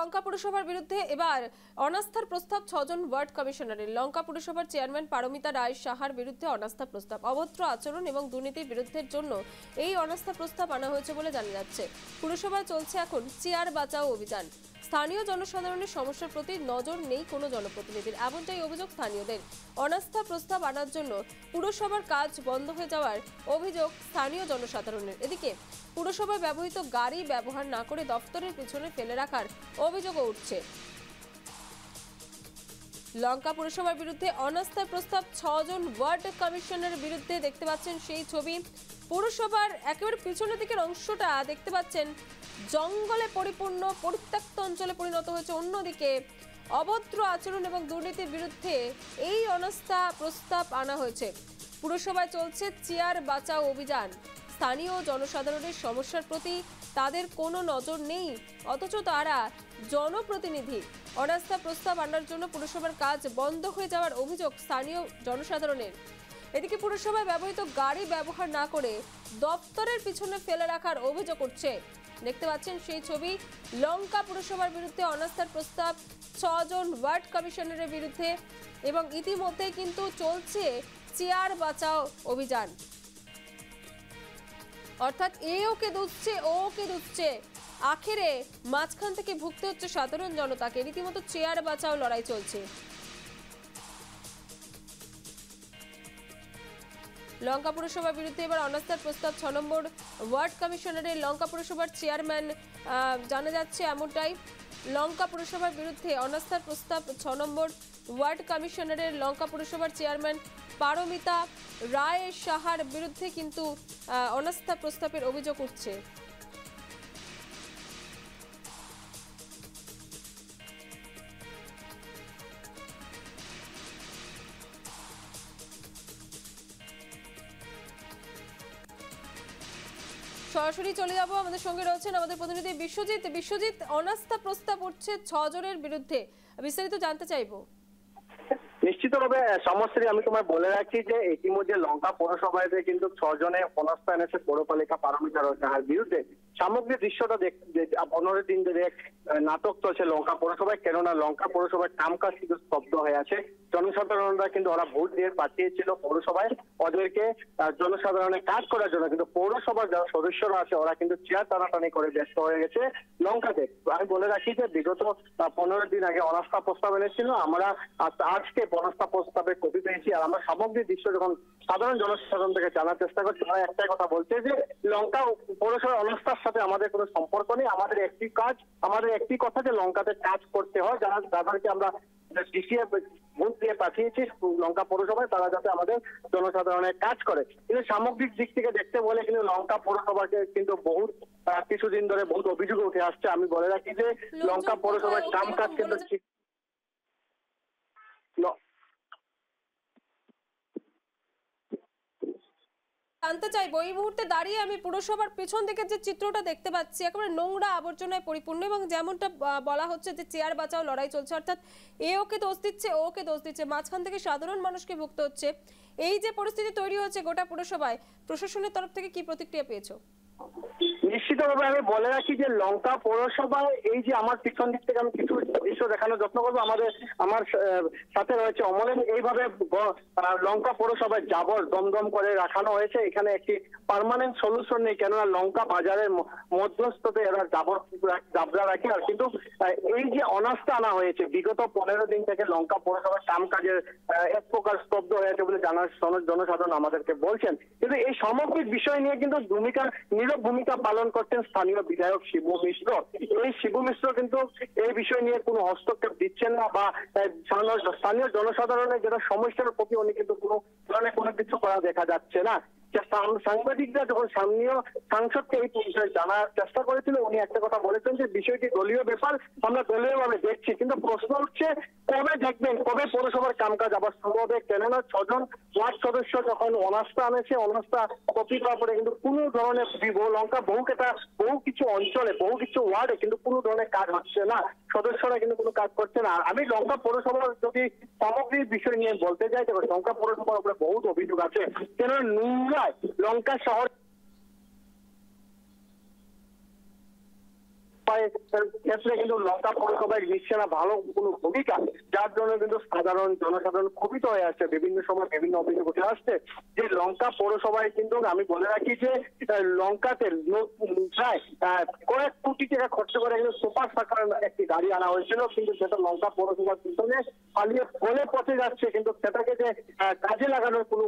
লঙ্কা পুরসভার বিরুদ্ধে এবার অনাস্থার প্রস্তাব 6 জন ওয়ার্ড কমিশনারের। লঙ্কা পুরসভার চেয়ারম্যান পারমিতা রায় সাহার বিরুদ্ধে অনাস্থা প্রস্তাব। অভদ্র আচরণ এবং দুর্নীতির বিরুদ্ধের জন্য এই অনাস্থা প্রস্তাব আনা হয়েছে বলে জানা যাচ্ছে। পুরসভায় চলছে এখন চেয়ার বাঁচাও অভিযান। স্থানীয় জনসাধারণের সমস্যার প্রতি নজর নেই কোনো জনপ্রতিনিধির, এমনটাই অভিযোগ স্থানীয়দের। অনাস্থা প্রস্তাব আনার জন্য পুরসভার কাজ বন্ধ হয়ে যাওয়ার অভিযোগ স্থানীয় জনসাধারণের। এদিকে পুরসভায় ব্যবহৃত গাড়ি ব্যবহার না করে দপ্তরের পিছনে ফেলে রাখার অভিযোগও উঠছে। লঙ্কা পুরসভার বিরুদ্ধে অনাস্থার প্রস্তাব 6 জন ওয়ার্ড কমিশনারের বিরুদ্ধে। দেখতে পাচ্ছেন সেই ছবি। পুরসভার একেবারে পিছনের দিকের অংশটা দেখতে পাচ্ছেন জঙ্গলে পরিপূর্ণ পরিত্যক্ত অঞ্চলে পরিণত হয়েছে। অন্যদিকে অভদ্র আচরণ এবং দুর্নীতির বিরুদ্ধে এই অনাস্থা প্রস্তাব আনা হয়েছে। পুরসভায় চলছে চেয়ার বাঁচাও অভিযান। স্থানীয় জনসাধারণের সমস্যার প্রতি তাদের কোনো নজর নেই, অথচ তারা জনপ্রতিনিধি। অনাস্থা প্রস্তাব আনার জন্য পুরসভার কাজ বন্ধ হয়ে যাওয়ার অভিযোগ স্থানীয় জনসাধারণের। এদিকে পুরসভায় ব্যবহৃত গাড়ি ব্যবহার না করে দপ্তরের পিছনে ফেলে রাখার অভিযোগ উঠছে। দেখতে পাচ্ছেন সেই ছবি। লঙ্কা পুরসভার বিরুদ্ধে অনাস্থার প্রস্তাব 6 জন ওয়ার্ড কমিশনারের বিরুদ্ধে এবং ইতিমধ্যে কিন্তু চলছে চেয়ার বাঁচাও অভিযান। অর্থাৎ ওকে দুচ্ছে ওকে দুচ্ছে, আখেরে মাঝখান থেকে ভুগতে হচ্ছে সাধারণ জনতাকে। রীতিমতো চেয়ার বাঁচাও লড়াই চলছে। লঙ্কা পুরসভার বিরুদ্ধে এবার অনাস্থার প্রস্তাব 6 নম্বর ওয়ার্ড কমিশনারের। লঙ্কা পুরসভার চেয়ারম্যান জানা যাচ্ছে এমনটাই। লঙ্কা পুরসভার বিরুদ্ধে অনাস্থার প্রস্তাব 6 নম্বর ওয়ার্ড কমিশনারের। লঙ্কা পুরসভার চেয়ারম্যান পারমিতা রায় সাহার বিরুদ্ধে কিন্তু অনাস্থা প্রস্তাবের অভিযোগ উঠছে। সরাসরি চলে যাব, আমাদের সঙ্গে রয়েছেন আমাদের প্রতিনিধি বিশ্বজিৎ। বিশ্বজিৎ, অনাস্থা প্রস্তাব উঠছে 6 জনের বিরুদ্ধে, বিস্তারিত জানতে চাইবো। নিশ্চিতভাবে সমস্যাটি আমি তোমায় বলে রাখি যে ইতিমধ্যে লঙ্কা পৌরসভায় কিন্তু 6 জনে অনাস্থা এনেছে পৌরপালিকা পারমিতা রায়ের বিরুদ্ধে। সামগ্রিক দৃশ্যটা 15 দিন ধরে নাটক চলছে লঙ্কা পৌরসভায়, কেননা লঙ্কা পৌরসভার কামকাজ কিন্তু স্তব্ধ হয়ে আছে। জনসাধারণরা কিন্তু ওরা ভোট দিয়ে পাঠিয়েছিল পৌরসভায় ওদেরকে জনসাধারণের কাজ করার জন্য, কিন্তু পৌরসভার যারা সদস্যরা আছে ওরা কিন্তু চেয়ার টানাটানি করে ব্যস্ত হয়ে গেছে লঙ্কাতে। আমি বলে রাখি যে বিগত 15 দিন আগে অনাস্থা প্রস্তাব এনেছিল, আমরা আজকে অনাস্থা প্রস্তাবের কপি পেয়েছি। আর আমরা সামগ্রিক দৃশ্য যখন সাধারণ জনসাধারণ থেকে জানার চেষ্টা করছি, তারা একটাই কথা বলছে যে লঙ্কা পৌরসভার অনাস্থার সাথে আমাদের কোনো সম্পর্ক নেই। আমাদের একটি কথা যে লঙ্কাতে কাজ করতে হয়, যাদেরকে আমরা ভোট দিয়ে পাঠিয়েছি লঙ্কা পৌরসভায়, তারা যাতে আমাদের জনসাধারণের কাজ করে। কিন্তু সামগ্রিক দিক থেকে দেখতে বলে কিন্তু লঙ্কা পৌরসভাকে কিন্তু বহুত কিছুদিন ধরে বহুত অভিযোগ উঠে আসছে। আমি বলে রাখি যে লঙ্কা পৌরসভার কামকাজ কিন্তু ঠিক জানতে চাইবো, এই মুহূর্তে দাঁড়িয়ে আমি পুরসভার পেছন দিকে যে চিত্রটা দেখতে পাচ্ছি একেবারে নোংরা আবর্জনায় পরিপূর্ণ, এবং যেমনটা বলা হচ্ছে যে চেয়ার বাঁচাও লড়াই চলছে, অর্থাৎ ওকে দোষ দিচ্ছে ওকে দোষ দিচ্ছে, মাঝখান থেকে সাধারণ মানুষকে ভুগতে হচ্ছে। এই যে পরিস্থিতি তৈরি হচ্ছে গোটা পুরসভায়, প্রশাসনের তরফ থেকে কি প্রতিক্রিয়া পেয়েছো? নিশ্চিতভাবে আমি বলে রাখি যে লঙ্কা পৌরসভায় এই যে আমার পিছন দিক থেকে আমি কিছু দৃশ্য দেখানোর যত্ন করবো। আমার সাথে রয়েছে অমলেন। এইভাবে লঙ্কা পৌরসভায় জাবর দমদম করে রাখানো হয়েছে। এখানে একটি পার্মানেন্ট সলিউশন নেই, কেননা লঙ্কা বাজারের মধ্যস্থতে এরা জাবরা রাখে। আর কিন্তু এই যে অনাস্থা আনা হয়েছে বিগত 15 দিন থেকে লঙ্কা পৌরসভার কামকাজের এক প্রকার স্তব্ধ হয়েছে বলে জনসাধারণ আমাদেরকে বলছেন। কিন্তু এই সামগ্রিক বিষয় নিয়ে কিন্তু নীরব ভূমিকা পালন করছেন স্থানীয় বিধায়ক শিবু মিশ্র। এই শিবু মিশ্র কিন্তু এই বিষয় নিয়ে কোনো হস্তক্ষেপ দিচ্ছেন না, বা স্থানীয় জনসাধারণের যেটা সমস্যার প্রতি উনি কিন্তু কোনো ধরনের কোনো কিছু করা দেখা যাচ্ছে না। সাংবাদিকরা যখন স্থানীয় সাংসদকে এই বিষয়ে জানার চেষ্টা করেছিল, উনি একটা কথা বলেছেন যে বিষয়টি দলীয় ব্যাপার, আমরা দলীয়ভাবে দেখছি। কিন্তু প্রশ্ন উঠছে কবে দেখবেন, কবে পৌরসভার কামকাজ আবার শুরু হবে? কেননা 6 জন ওয়ার্ড সদস্য যখন অনাস্থা আনেছে, অনাস্থা কপি করার পরে কিন্তু কোনো ধরনের লঙ্কা বহু কিছু অঞ্চলে বহু কিছু ওয়ার্ডে কিন্তু কোনো ধরনের কাজ হচ্ছে না, সদস্যরা কিন্তু কোনো কাজ করছে না। আমি লঙ্কা পৌরসভার যদি সামগ্রিক বিষয় নিয়ে বলতে যাই, তবে লঙ্কা পৌরসভার উপরে বহুত অভিযোগ আছে। কেননা নোংরায় লঙ্কা শহর সাফাই ক্ষেত্রে কিন্তু লঙ্কা পৌরসভায় নিচ্ছে না ভালো কোনো ভূমিকা, যার জন্য কিন্তু জনসাধারণ ক্ষোভিত হয়ে আসছে। বিভিন্ন সময় বিভিন্ন অভিযোগ উঠে আসছে যে লঙ্কা পৌরসভায় কিন্তু আমি বলে রাখি যে লঙ্কাতে প্রায় কয়েক কোটি টাকা খরচ করে সুপার সাকার একটি গাড়ি আনা হয়েছিল, কিন্তু সেটা লঙ্কা পৌরসভার পিছনে পালিয়ে ফলে পচে যাচ্ছে, কিন্তু সেটাকে যে কাজে লাগানোর কোনো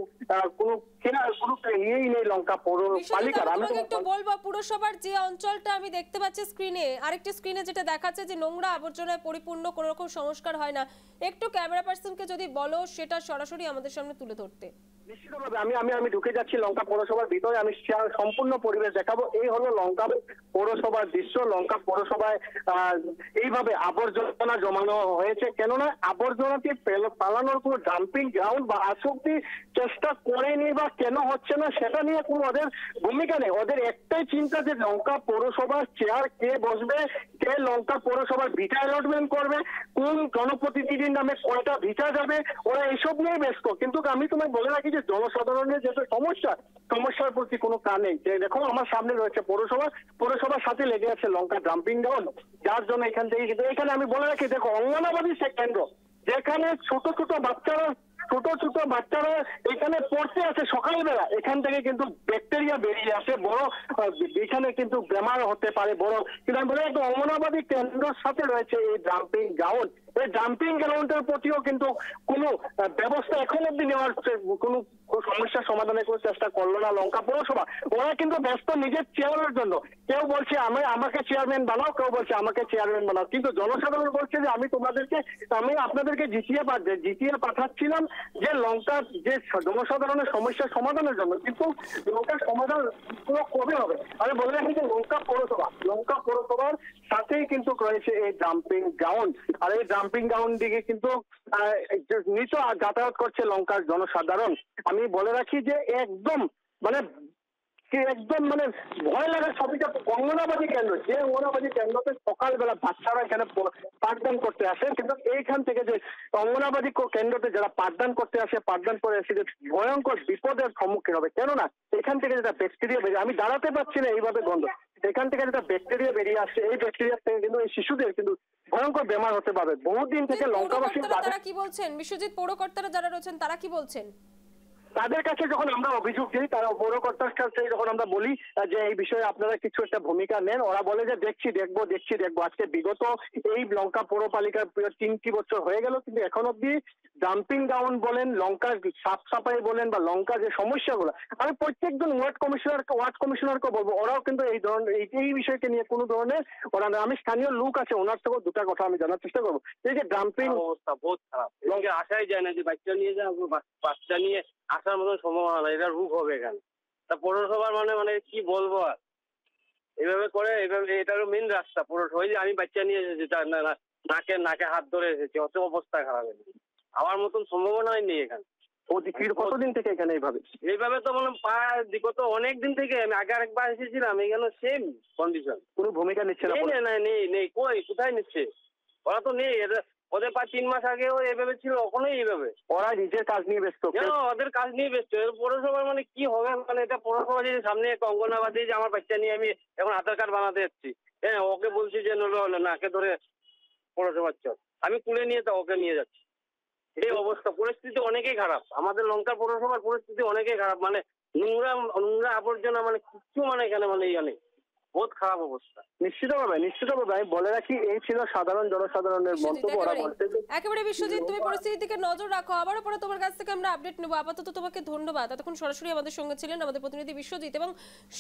ইয়েই নেই লঙ্কা পৌরপালিকার। আমি একটু বলবো, পুরসভার যে অঞ্চলটা আমি দেখতে পাচ্ছি স্ক্রিনে, আরেকটি স্ক্রিনে যেটা দেখাচ্ছে যে নোংরা আবর্জনায় পরিপূর্ণ, কোনো রকম সংস্কার হয় না, একটু ক্যামেরা পার্সনকে যদি বলো সেটা সরাসরি আমাদের সামনে তুলে ধরতে। নিশ্চিতভাবে আমি ঢুকে যাচ্ছি লঙ্কা পৌরসভার ভিতরে, আমি সম্পূর্ণ পরিবেশ দেখাবো। এই হলো লঙ্কা পৌরসভার দৃশ্য। লঙ্কা পৌরসভায় এইভাবে আবর্জনা জমানো হয়েছে, কেননা আবর্জনাটি পালানোর কোনো ডাম্পিং গ্রাউন্ড বা আসক্তি চেষ্টা করেনি বা কেন হচ্ছে না সেটা নিয়ে কোনো ওদের ভূমিকা নেই। ওদের একটাই চিন্তা যে লঙ্কা পৌরসভার চেয়ার কে বসবে, কে লঙ্কা পৌরসভার ভিটা অ্যালটমেন্ট করবে, কোন জনপ্রতিনিধির নামে কয়টা ভিটা যাবে, ওরা এইসব নিয়েই ব্যস্ত। কিন্তু আমি তোমায় বলে রাখি যে জনসাধারণের যে সমস্যার প্রতি কোনো কান নেই। দেখো আমার সামনে রয়েছে পৌরসভার সাথে লেগে আছে লঙ্কা ডাম্পিং গ্রাউন্ড, যার জন্য এখান থেকে কিন্তু এখানে আমি বলে রাখি দেখো অঙ্গনাবাদী সে কেন্দ্র, যেখানে ছোট ছোট বাচ্চারা এখানে পড়তে আসে সকালবেলা, এখান থেকে কিন্তু ব্যাকটেরিয়া বেরিয়ে আসে, বড় এখানে কিন্তু বেমার হতে পারে বড়। কিন্তু আমি বলে একটা অঙ্গনাবাদী কেন্দ্রের সাথে রয়েছে এই ডাম্পিং গ্রাউন্ড। এই ডাম্পিং গ্রাউন্ডের প্রতিও কিন্তু কোনো ব্যবস্থা এখন অব্দি নেওয়ার কোনো সমস্যার সমাধানের কোনো চেষ্টা করলো না লঙ্কা পৌরসভা। ওরা কিন্তু ব্যস্ত নিজের চেয়ারের জন্য। কেউ বলছে আমাকে চেয়ারম্যান বানাও, কেউ বলছে আমাকে চেয়ারম্যান বানাও, কিন্তু জনসাধারণ বলছে যে আমি আপনাদেরকে জিতিয়ে পাঠাচ্ছিলাম যে লঙ্কার যে জনসাধারণের সমস্যার সমাধানের জন্য, কিন্তু লঙ্কার সমাধান কবে হবে? আমি বলে রাখি যে লঙ্কা পৌরসভার সাথেই কিন্তু রয়েছে এই ডাম্পিং গ্রাউন্ড, আর এই ডাম্পিং গ্রাউন্ড দিকে কিন্তু নিত যাতায়াত করছে লঙ্কার জনসাধারণ। আমি বলে রাখি যে একদম মানে ভয় লাগার ছবিটা অঙ্গনাবাদী কেন্দ্র, যে অঙ্গনাবাদী কেন্দ্রতে সকালবেলা বাচ্চারা এখানে পাঠদান করতে আসে, কিন্তু এইখান থেকে যে অঙ্গনাবাদী কেন্দ্রতে যারা পাঠদান করতে আসে, পাঠদান করে এসে যে ভয়ঙ্কর বিপদের সম্মুখীন হবে, কেননা এখান থেকে যেটা ব্যাকটেরিয়া বেরিয়ে, আমি দাঁড়াতে পারছি না এইভাবে গন্ধ, এখান থেকে যেটা ব্যাকটেরিয়া বেরিয়ে আসছে, এই ব্যাকটেরিয়া থেকে কিন্তু এই শিশুদের কিন্তু ভয়ঙ্কর বেমার হতে পারে। বহুদিন থেকে লঙ্কাবাসী তারা কি বলছেন, বিশ্বজিৎ পৌরকর্তারা যারা রয়েছেন তারা কি বলছেন? তাদের কাছে যখন আমরা অভিযোগ দিই, তারা পৌরকর্তার কাছে যখন আমরা বলি যে এই বিষয়ে আপনারা কিছু একটা ভূমিকা নেন, ওরা বলে যে দেখবো। আজকে বিগত এই লঙ্কা পৌরপালিকার 3টি বছর হয়ে গেল, কিন্তু এখন অব্দি ডাম্পিং গ্রাউন্ড বলেন, লঙ্কার সাফাই বলেন বা লঙ্কার যে সমস্যাগুলো, আমি প্রত্যেকজন ওয়ার্ড কমিশনারকে বলবো ওরাও কিন্তু এই বিষয়কে নিয়ে কোনো ধরনের ওরা, আমি স্থানীয় লোক আছে ওনার থেকেও দুটা কথা আমি জানার চেষ্টা করবো। এই যে ডাম্পিং অবস্থা বহুত খারাপ, আসাই যায় না যে বাচ্চা নিয়ে বাচ্চা নিয়ে আসার মতন সম্ভাবনা না, এটা রোগ হবে এখানে। তা পৌরসভার মানে কি বলবো আর, এইভাবে করে এটারও মেন রাস্তা পৌরসভা, যে আমি বাচ্চা নিয়ে এসেছি নাকে হাত ধরে এসেছি, অত অবস্থা খারাপ হয়েছে, আমার মতন সম্ভাবনাই নেই এখানে। কতদিন থেকে এখানে এইভাবে তো প্রায় বিগত অনেক দিন থেকে, আমি আগে আরেকবার এসেছিলাম, এখানে সেম কন্ডিশন, কোনো ভূমিকা নিচ্ছে না। নেই কোথায় নিচ্ছে, ওরা তো নেই। ওদের প্রায় 3 মাস আগেও এইভাবে ছিল, ওখানেই এইভাবে, ওরা নিজের কাজ নিয়ে ব্যস্ত, ওদের কাজ নিয়ে ব্যস্ত। পৌরসভার কি হবে, এটা পৌরসভা যদি সামনে অঙ্গনাবাদী যে আমার বাচ্চা নিয়ে আমি এখন আধার কার্ড বানাতে যাচ্ছি, হ্যাঁ ওকে বলছি যে হলো নাকে ধরে পৌরসভার চল, আমি তুলে নিয়ে তা ওকে নিয়ে যাচ্ছি। এই অবস্থা, পরিস্থিতি অনেকেই খারাপ, আমাদের লঙ্কা পৌরসভার পরিস্থিতি অনেকেই খারাপ, নোংরা আবর্জনা কিচ্ছু এখানে ইয়ে বহুত খারাপ অবস্থা। নিশ্চিতভাবে আমি বলে রাখি এই ছিল সাধারণ জনসাধারণের মন্তব্য। একেবারে বিশ্বজিৎ, তুমি পরিস্থিতির দিকে নজর রাখো, আবারও পরে তোমার কাছ থেকে আমরা আপডেট নেবো। আপাতত তোমাকে ধন্যবাদ। এতক্ষণ সরাসরি আমাদের সঙ্গে ছিলেন আমাদের প্রতিনিধি বিশ্বজিৎ, এবং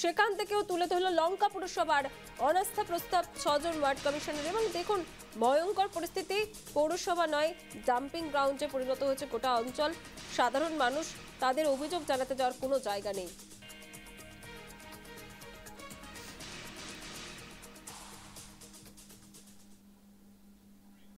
সেখান থেকেও তুলে ধরলো লঙ্কা পুরসভার অনাস্থা প্রস্তাব 6 জন ওয়ার্ড কমিশনার। এবং দেখুন ভয়ঙ্কর পরিস্থিতি, পৌরসভা নয় ডাম্পিং গ্রাউন্ডে পরিণত হয়েছে গোটা অঞ্চল। সাধারণ মানুষ তাদের অভিযোগ জানাতে যাওয়ার কোনো জায়গা নেই।